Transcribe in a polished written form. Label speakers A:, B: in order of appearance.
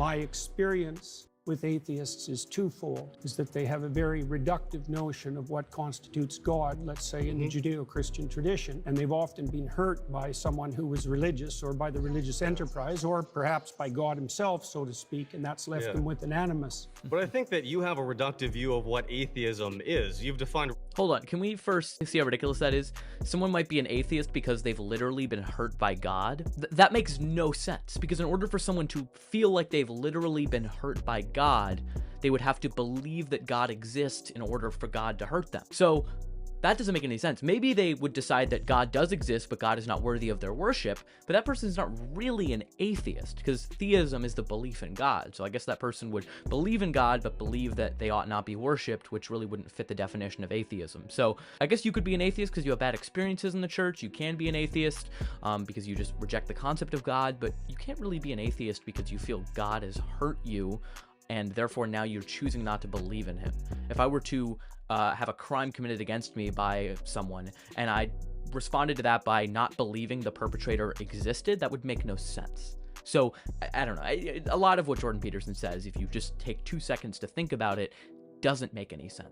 A: My experience with atheists is twofold, is that they have a very reductive notion of what constitutes God, let's say in the Judeo-Christian tradition, and they've often been hurt by someone who was religious or by the religious enterprise or perhaps by God himself, so to speak, and that's left them with an animus.
B: But I think that you have a reductive view of what atheism is. You've defined...
C: Hold on, can we first see how ridiculous that is? Someone might be an atheist because they've literally been hurt by God. That makes no sense, because in order for someone to feel like they've literally been hurt by God, they would have to believe that God exists in order for God to hurt them. So that doesn't make any sense. Maybe they would decide that God does exist, but God is not worthy of their worship, but that person is not really an atheist, because theism is the belief in God. So I guess that person would believe in God, but believe that they ought not be worshipped, which really wouldn't fit the definition of atheism. So I guess you could be an atheist because you have bad experiences in the church. You can be an atheist because you just reject the concept of God, but you can't really be an atheist because you feel God has hurt you, and therefore now you're choosing not to believe in him. If I were to have a crime committed against me by someone, and I responded to that by not believing the perpetrator existed, that would make no sense. So, I don't know. A lot of what Jordan Peterson says, if you just take 2 seconds to think about it, doesn't make any sense.